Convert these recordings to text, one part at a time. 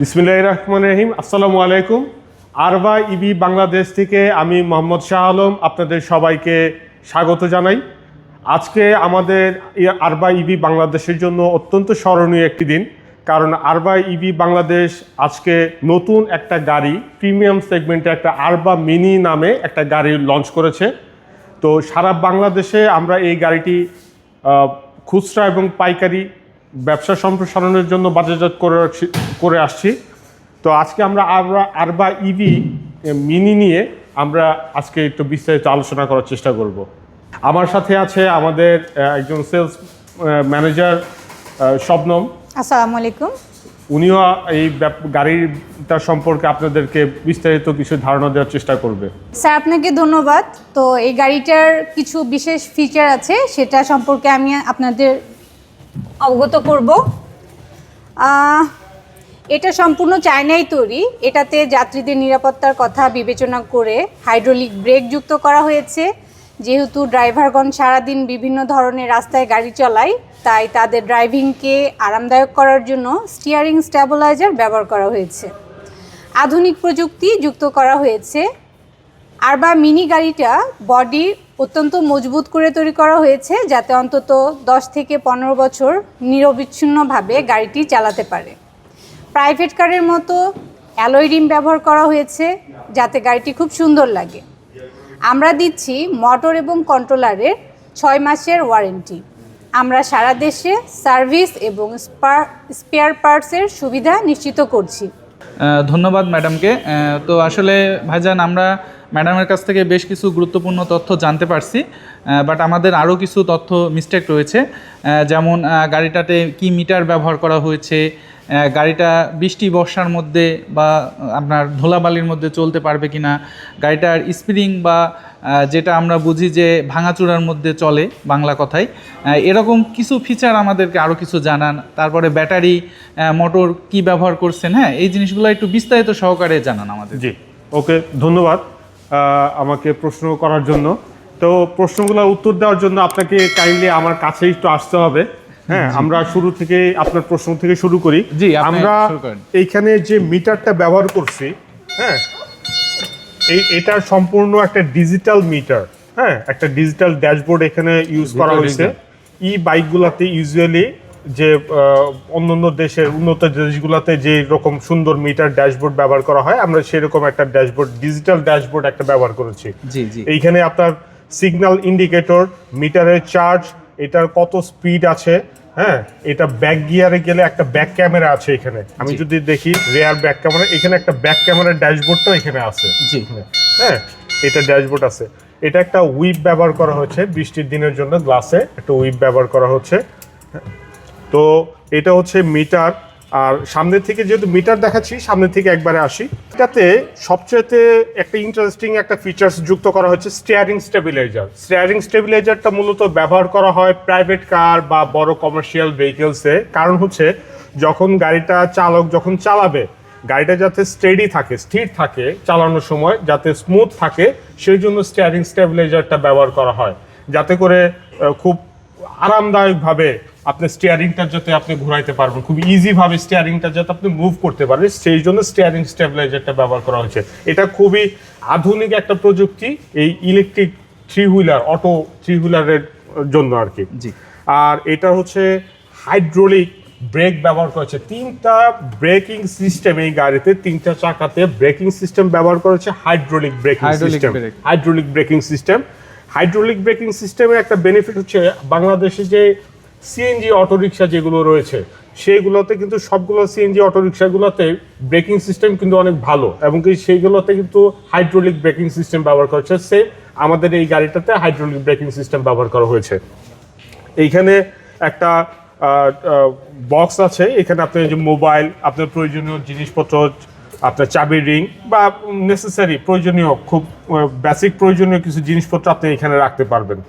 বিসমিল্লাহির রহমানির রহিম। আসসালামু আলাইকুম। আরবা ইভি বাংলাদেশ থেকে আমি মোহাম্মদ শাহ আলম আপনাদের সবাইকে স্বাগত জানাই। আজকে আমাদের আরবা ইভি বাংলাদেশের জন্য অত্যন্ত স্মরণীয় একটি দিন, কারণ আরবা ইভি বাংলাদেশ আজকে নতুন একটা গাড়ি, প্রিমিয়াম সেগমেন্টে একটা আরবা মিনি নামে একটা গাড়ি লঞ্চ করেছে। তো সারা বাংলাদেশে আমরা এই গাড়িটি খুচরা এবং পাইকারি ব্যবসা সম্প্রসারণের জন্য বাজারজাত করে আসছি। তো আজকে আমরা আরবা ইভি মিনি নিয়ে আমরা আজকে একটু বিস্তারিত আলোচনা করার চেষ্টা করব। আমার সাথে আছে আমাদের একজন সেলস ম্যানেজার শবনম। আসসালামু আলাইকুম। উনিও এই গাড়িটা সম্পর্কে আপনাদেরকে বিস্তারিত কিছু ধারণা দেওয়ার চেষ্টা করবে। স্যার, আপনাকে ধন্যবাদ। তো এই গাড়িটার কিছু বিশেষ ফিচার আছে, সেটা সম্পর্কে আমি আপনাদের অবগত করব। এটা সম্পূর্ণ চায়নায় তৈরি। এটাতে যাত্রীদের নিরাপত্তার কথা বিবেচনা করে হাইড্রোলিক ব্রেক যুক্ত করা হয়েছে। যেহেতু ড্রাইভারগণ সারাদিন বিভিন্ন ধরনের রাস্তায় গাড়ি চালায়, তাই তাদের ড্রাইভিংকে আরামদায়ক করার জন্য স্টিয়ারিং স্ট্যাবিলাইজার ব্যবহার করা হয়েছে। আধুনিক প্রযুক্তি যুক্ত করা হয়েছে। আরবা মিনি গাড়িটা বডি অত্যন্ত মজবুত করে তৈরি করা হয়েছে, যাতে অন্তত 10 থেকে 15 বছর নিরবিচ্ছিন্নভাবে গাড়িটি চালাতে পারে। প্রাইভেট কারের মতো অ্যালয় রিম ব্যবহার করা হয়েছে, যাতে গাড়িটি খুব সুন্দর লাগে। আমরা দিচ্ছি মোটর এবং কন্ট্রোলারের 6 মাসের ওয়ারেন্টি। আমরা সারা দেশে সার্ভিস এবং স্পেয়ার পার্টসের সুবিধা নিশ্চিত করছি। ধন্যবাদ ম্যাডামকে। তো আসলে ভাইজান, আমরা ম্যাডামের কাছ থেকে বেশ কিছু গুরুত্বপূর্ণ তথ্য জানতে পারছি, বাট আমাদের আরও কিছু তথ্য মিস্টেক রয়েছে। যেমন গাড়িটাতে কি মিটার ব্যবহার করা হয়েছে, গাড়িটা বৃষ্টি বর্ষার মধ্যে বা আপনার ধুলাবালির মধ্যে চলতে পারবে কিনা, গাড়িটার স্প্রিং বা যেটা আমরা বুঝি যে ভাঙাচুরার মধ্যে চলে বাংলা কথায়, এরকম কিছু ফিচার আমাদেরকে আরও কিছু জানান। তারপরে ব্যাটারি মোটর কি ব্যবহার করছেন, হ্যাঁ, এই জিনিসগুলো একটু বিস্তারিত সহকারে জানান আমাদের। জি, ওকে, ধন্যবাদ আমাকে প্রশ্ন করার জন্য। তো প্রশ্নগুলোর উত্তর দেওয়ার জন্য আপনাকে কাইন্ডলি আমার কাছেই একটু আসতে হবে। হ্যাঁ, আমরা শুরু থেকে আপনার প্রশ্ন থেকে শুরু করি। জি, আমরা এইখানে যে মিটারটা ব্যবহার করছি, হ্যাঁ, এটা সম্পূর্ণ একটা ডিজিটাল মিটার। হ্যাঁ, একটা ডিজিটাল ড্যাশবোর্ড এখানে ইউজ করা হয়েছে। ই বাইকগুলোতে ইউজুয়ালি যে অন্যান্য দেশের উন্নত দেশগুলোতে যে রকম সুন্দর মিটার ড্যাশবোর্ড ব্যবহার করা হয়, আমরা সেরকম একটা ড্যাশবোর্ড, ডিজিটাল ড্যাশবোর্ড একটা ব্যবহার করেছি। জি জি। এইখানে আপনার সিগন্যাল ইন্ডিকেটর, মিটারের চার্জ, এটার কত স্পিড আছে, হ্যাঁ, এটা ব্যাক গিয়ারে গেলে একটা ব্যাক ক্যামেরা আছে এখানে। আমি যদি দেখি রেয়ার ব্যাক ক্যামেরা, এখানে একটা ব্যাক ক্যামেরার ড্যাশবোর্ডটাও এখানে আছে। জি, হ্যাঁ, এটা ড্যাশবোর্ড আছে। এটা একটা হুইপ ব্যবহার করা হচ্ছে বৃষ্টির দিনের জন্য, গ্লাসে একটা হুইপ ব্যবহার করা হচ্ছে। তো এটা হচ্ছে মিটার। আর সামনে থেকে যেহেতু মিটার দেখাচ্ছি, সামনে থেকে একবারে আসি। এটাতে সবচেয়ে একটা ইন্টারেস্টিং একটা ফিচার্স যুক্ত করা হচ্ছে স্টিয়ারিং স্টেবিলাইজার। স্টিয়ারিং স্টেবিলাইজারটা মূলত ব্যবহার করা হয় প্রাইভেট কার বা বড় কমার্শিয়াল ভেহিকেলসে। কারণ হচ্ছে যখন গাড়িটা চালক যখন চালাবে, গাড়িটা যাতে স্টেডি থাকে, স্থির থাকে, চালানোর সময় যাতে স্মুথ থাকে, সেই জন্য স্টিয়ারিং স্টেবিলাইজারটা ব্যবহার করা হয়, যাতে করে খুব আরামদায়কভাবে আপনি স্টিয়ারিংটা যাতে আপনি ঘোরাইতে পারবেন, খুব ইজিভাবে স্টিয়ারিংটা যাতে আপনি মুভ করতে পারেন, সেই জন্য স্টিয়ারিং স্টেবিলাইজারটা ব্যবহার করা হয়েছে। এটা খুবই আধুনিক একটা প্রযুক্তি এই electric three wheeler, auto three হুইলারের জন্য আর কি। জি। আর এটা হচ্ছে হাইড্রোলিক ব্রেক ব্যবহার করেছে। 3টা ব্রেকিং সিস্টেম এই গাড়িতে, 3টা চাকাতে ব্রেকিং সিস্টেম ব্যবহার করেছে hydraulic braking system. Hydraulic braking system, hydraulic breaking সিস্টেমের একটা বেনিফিট হচ্ছে বাংলাদেশে যে সিএনজি অটোরিকশা যেগুলো রয়েছে, সেইগুলোতে কিন্তু সবগুলো সিএনজি অটোরিকশাগুলোতে ব্রেকিং সিস্টেম কিন্তু অনেক ভালো, এবং সেইগুলোতে কিন্তু হাইড্রোলিক ব্রেকিং সিস্টেম ব্যবহার করা হচ্ছে। সেম আমাদের এই গাড়িটাতে হাইড্রোলিক ব্রেকিং সিস্টেম ব্যবহার করা হয়েছে। এইখানে একটা বক্স আছে, এখানে আপনার যে মোবাইল, আপনার প্রয়োজনীয় জিনিসপত্র, আপনার চাবির রিং বা নেসেসারি প্রয়োজনীয়, খুব বেসিক প্রয়োজনীয় কিছু জিনিসপত্র আপনি এখানে রাখতে পারবেন।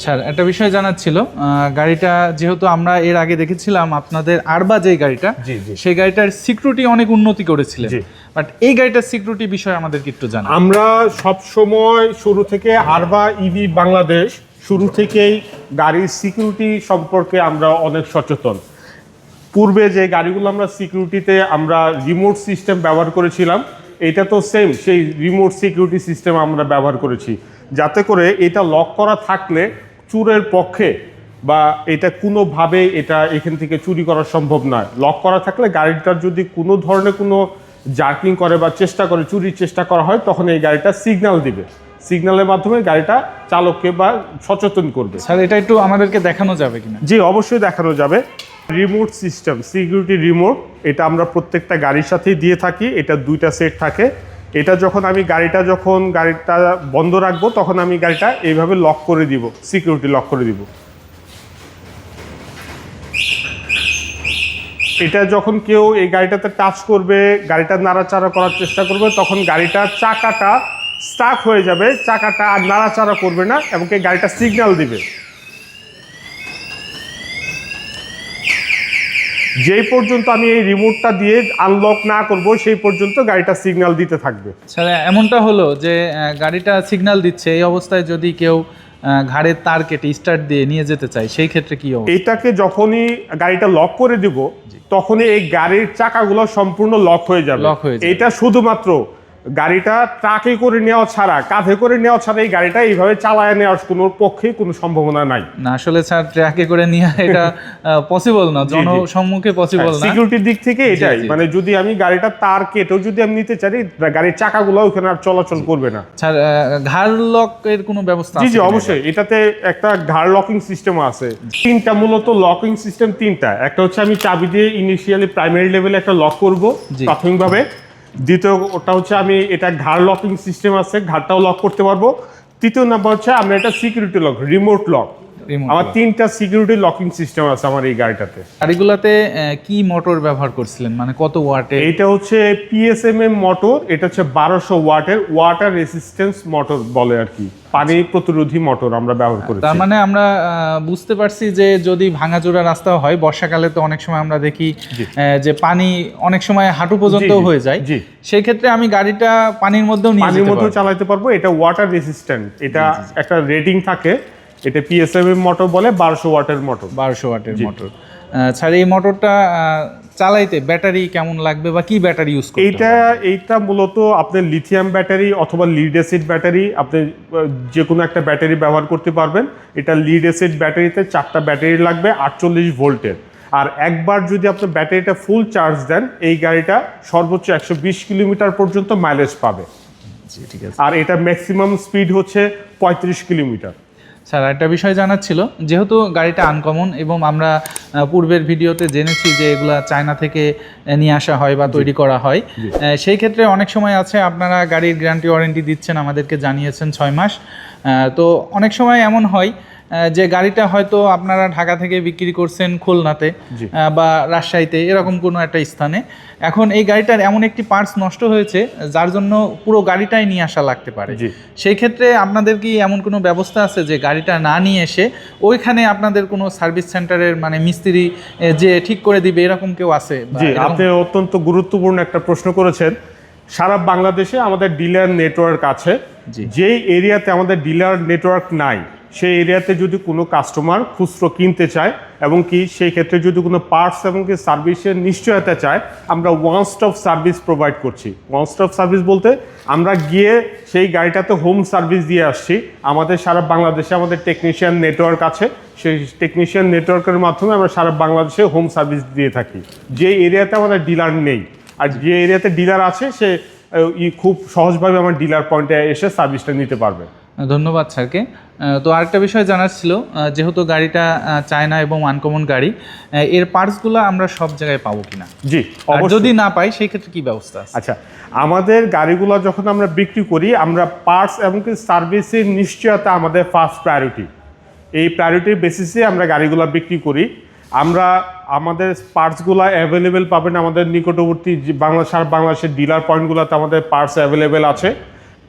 স্যার, একটা বিষয় জানার ছিল, গাড়িটা যেহেতু আমরা এর আগে দেখেছিলাম আপনাদের আরবা যে গাড়িটা, সেই গাড়িটার সিকিউরিটি অনেক উন্নতি করেছিলেন, বাট এই গাড়িটার সিকিউরিটি বিষয়ে আমাদেরকে একটু জানান। আমরা সব সময় শুরু থেকে আরবা ইভি বাংলাদেশ শুরু থেকেই গাড়ির সিকিউরিটি সম্পর্কে আমরা অনেক সচেতন। পূর্বে যে গাড়িগুলো আমরা সিকিউরিটিতে আমরা রিমোট সিস্টেম ব্যবহার করেছিলাম, এটা তো সেম সেই রিমোট সিকিউরিটি সিস্টেম আমরা ব্যবহার করেছি, যাতে করে এটা লক করা থাকলে চোরের পক্ষে বা এটা কোনোভাবে এটা এখান থেকে চুরি করা সম্ভব নয়। লক করা থাকলে গাড়িটার যদি কোনো ধরনের কোনো জার্কিং করে বা চেষ্টা করে, চুরির চেষ্টা করা হয়, তখন এই গাড়িটা সিগন্যাল দিবে। সিগন্যালের মাধ্যমে গাড়িটা চালককে বা সচেতন করবে। স্যার এটা একটু আমাদেরকে দেখানো যাবে কিনা? জি, অবশ্যই দেখানো যাবে। রিমোট সিস্টেম, সিকিউরিটি রিমোট, এটা আমরা প্রত্যেকটা গাড়ির সাথেই দিয়ে থাকি। এটা 2টা সেট থাকে। এটা যখন আমি গাড়িটা বন্ধ রাখবো, তখন আমি গাড়িটা এইভাবে লক করে দিব, সিকিউরিটি লক করে দিব। এটা যখন কেউ এই গাড়িটাতে টাচ করবে, গাড়িটা নাড়াচাড়া করার চেষ্টা করবে, তখন গাড়িটার চাকাটা স্টাক হয়ে যাবে, চাকাটা আর নাড়াচাড়া করবে না এবং এই গাড়িটা সিগন্যাল দিবে। যেই পর্যন্ত আমি এই রিমোটটা দিয়ে আনলক না করব, সেই পর্যন্ত গাড়িটা সিগন্যাল দিতে থাকবে। স্যার এমনটা হলো যে গাড়িটা সিগন্যাল দিচ্ছে, এই অবস্থায় যদি কেউ ঘাড়ের তার কেটে স্টার্ট দিয়ে নিয়ে যেতে চায়, সেই ক্ষেত্রে কি হবে? এটাকে যখনই গাড়িটা লক করে দিব, তখনই এই গাড়ির চাকাগুলো সম্পূর্ণ লক হয়ে যাবে। এটা শুধুমাত্র গাড়িটা ট্রাকে করে নেওয়া ছাড়া, কাঁধে করে নেওয়া ছাড়া এই গাড়িটা এইভাবে চালায় নেওয়ার কোনো পক্ষে কোনো সম্ভাবনা নাই। না আসলে স্যার ট্রাকে করে নিয়ে এটা পসিবল না, জনসম্মুখে পসিবল না। সিকিউরিটির দিক থেকে এটাই, মানে যদি আমি গাড়িটা তার কেটেও যদি আমি নিতে চাই, গাড়ির চাকাগুলো ওখানে আর চলাচল করবে না। স্যার ঘাড় লকের কোনো ব্যবস্থা আছে? জি অবশ্যই, এটাতে একটা ঘাড় লকিং সিস্টেম আছে। 3টা মূলত লকিং সিস্টেম 3টা। একটা হচ্ছে আমি চাবি দিয়ে ইনিশিয়ালি প্রাইমারি লেভেলে একটা লক করব প্রাথমিকভাবে। দ্বিতীয়টা হচ্ছে আমি এটা ঘাড় লকিং সিস্টেম আছে, ঘাড়টাও লক করতে পারবো। তৃতীয় নাম্বার হচ্ছে আমরা এটা সিকিউরিটি লক, রিমোট লক। আমার 3টা সিকিউরিটি লকিং সিস্টেম আছে আমার এই গাড়িটাতে। গাড়িগুলোতে কি মোটর ব্যবহার করছিলেন, মানে কত ওয়াটের? এটা হচ্ছে PSMM মোটর, এটা হচ্ছে 1200 ওয়াটের ওয়াটার রেসিস্ট্যান্স মোটর বলে আর কি, পানি প্রতিরোধী মোটর আমরা ব্যবহার করি। তার মানে আমরা বুঝতে পারছি যে যদি ভাঙাচোরা রাস্তা হয়, বর্ষাকালে তো অনেক সময় আমরা দেখি যে পানি অনেক সময় হাঁটু পর্যন্ত হয়ে যায়, সেই ক্ষেত্রে আমি গাড়িটা পানির মধ্যেও চালাতে পারবো। এটা ওয়াটার রেসিস্ট্যান্ট, এটা একটা রেটিং থাকে। এটা PSMM মোটর বলে, 1200 ওয়াটের মোটর। 1200 ওয়াটের মোটর। স্যার এই মোটরটা চালাইতে ব্যাটারি কেমন লাগবে বা কি ব্যাটারি ইউজ করতে? এইটা মূলত আপনার লিথিয়াম ব্যাটারি অথবা লিড অ্যাসিড ব্যাটারি, আপনি যে কোনো একটা ব্যাটারি ব্যবহার করতে পারবেন। এটা লিড অ্যাসিড ব্যাটারিতে 4টা ব্যাটারি লাগবে 48 ভোল্টের। আর একবার যদি আপনি ব্যাটারিটা ফুল চার্জ দেন, এই গাড়িটা সর্বোচ্চ 120 কিলোমিটার পর্যন্ত মাইলেজ পাবে। ঠিক আছে। আর এটা ম্যাক্সিমাম স্পিড হচ্ছে 35 কিলোমিটার। স্যার একটা বিষয় জানার ছিল, যেহেতু গাড়িটা আনকমন এবং আমরা পূর্বের ভিডিওতে জেনেছি যে এগুলা চায়না থেকে নিয়ে আসা হয় বা তৈরি করা হয়, সেই ক্ষেত্রে অনেক সময় আছে আপনারা গাড়ির গ্যারান্টি ওয়ারেন্টি দিচ্ছেন, আমাদেরকে জানিয়েছেন 6 মাস। তো অনেক সময় এমন হয় যে গাড়িটা হয়তো আপনারা ঢাকা থেকে বিক্রি করছেন খুলনাতে বা রাজশাহীতে, এরকম কোনো একটা স্থানে। এখন এই গাড়িটার এমন একটি পার্টস নষ্ট হয়েছে যার জন্য পুরো গাড়িটাই নিয়ে আসা লাগতে পারে। সেই ক্ষেত্রে আপনাদের কি এমন কোনো ব্যবস্থা আছে যে গাড়িটা না নিয়ে এসে ওইখানে আপনাদের কোনো সার্ভিস সেন্টারের মানে মিস্ত্রি যে ঠিক করে দিবে, এরকম কেউ আছে? জি, আপনি অত্যন্ত গুরুত্বপূর্ণ একটা প্রশ্ন করেছেন। সারা বাংলাদেশে আমাদের ডিলার নেটওয়ার্ক আছে। যেই এরিয়াতে আমাদের ডিলার নেটওয়ার্ক নাই, সেই এরিয়াতে যদি কোনো কাস্টমার খুচরো কিনতে চায় এবং কি সেই ক্ষেত্রে যদি কোনো পার্টস এবং কি সার্ভিসের নিশ্চয়তা চায়, আমরা ওয়ান স্টপ সার্ভিস প্রোভাইড করছি। ওয়ান স্টপ সার্ভিস বলতে আমরা গিয়ে সেই গাড়িটাতে হোম সার্ভিস দিয়ে আসছি। আমাদের সারা বাংলাদেশে আমাদের টেকনিশিয়ান নেটওয়ার্ক আছে, সেই টেকনিশিয়ান নেটওয়ার্কের মাধ্যমে আমরা সারা বাংলাদেশে হোম সার্ভিস দিয়ে থাকি। যে এরিয়াতে আমাদের ডিলার নেই আর যে এরিয়াতে ডিলার আছে, সে খুব সহজভাবে আমার ডিলার পয়েন্টে এসে সার্ভিসটা নিতে পারবে। ধন্যবাদ স্যারকে। তো আরেকটা বিষয় জানার ছিল, যেহেতু গাড়িটা চায়না এবং আনকমন গাড়ি, এর পার্টসগুলো আমরা সব জায়গায় পাবো কিনা? জি, যদি না পাই সেই ক্ষেত্রে কি ব্যবস্থা আছে? আচ্ছা, আমাদের গাড়িগুলো যখন আমরা বিক্রি করি, আমরা পার্টস এবং সার্ভিসের নিশ্চয়তা আমাদের ফার্স্ট প্রায়োরিটি। এই প্রায়োরিটির বেসিসে আমরা গাড়িগুলো বিক্রি করি। আমরা আমাদের পার্টসগুলো অ্যাভেলেবেল পাবেন আমাদের নিকটবর্তী সারা বাংলাদেশের ডিলার পয়েন্টগুলোতে আমাদের পার্টস অ্যাভেলেবেল আছে।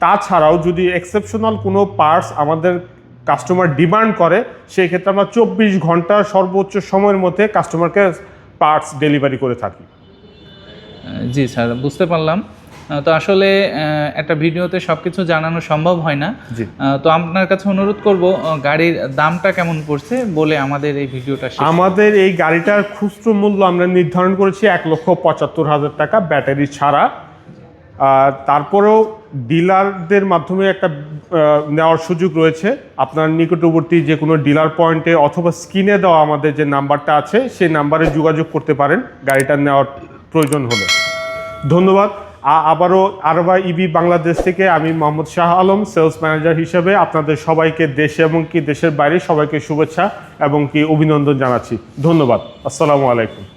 তাছাড়াও যদি এক্সেপশনাল কোনো পার্টস আমাদের কাস্টমার ডিমান্ড করে, সেই ক্ষেত্রে আমরা 24 ঘন্টা সর্বোচ্চ সময়ের মধ্যে কাস্টমারকে পার্টস ডেলিভারি করে থাকি। জি স্যার, বুঝতে পারলাম। তো আসলে একটা ভিডিওতে সব কিছু জানানো সম্ভব হয় না। জি। তো আপনার কাছে অনুরোধ করব গাড়ির দামটা কেমন পড়ছে বলে আমাদের এই ভিডিওটা শেষ করব। আমাদের এই গাড়িটার খুচরো মূল্য আমরা নির্ধারণ করেছি 1,75,000 টাকা ব্যাটারি ছাড়া। তারপরেও ডিলারদের মাধ্যমে একটা নেওয়ার সুযোগ রয়েছে। আপনার নিকটবর্তী যে কোনো ডিলার পয়েন্টে অথবা স্ক্রিনে দেওয়া আমাদের যে নাম্বারটা আছে সেই নাম্বারে যোগাযোগ করতে পারেন গাড়িটা নেওয়ার প্রয়োজন হলে। ধন্যবাদ। আবারও আরবা ইভি বাংলাদেশ থেকে আমি মোহাম্মদ শাহ আলম সেলস ম্যানেজার হিসেবে আপনাদের সবাইকে দেশে এবং কি দেশের বাইরে সবাইকে শুভেচ্ছা এবং কি অভিনন্দন জানাচ্ছি। ধন্যবাদ। আসসালামু আলাইকুম।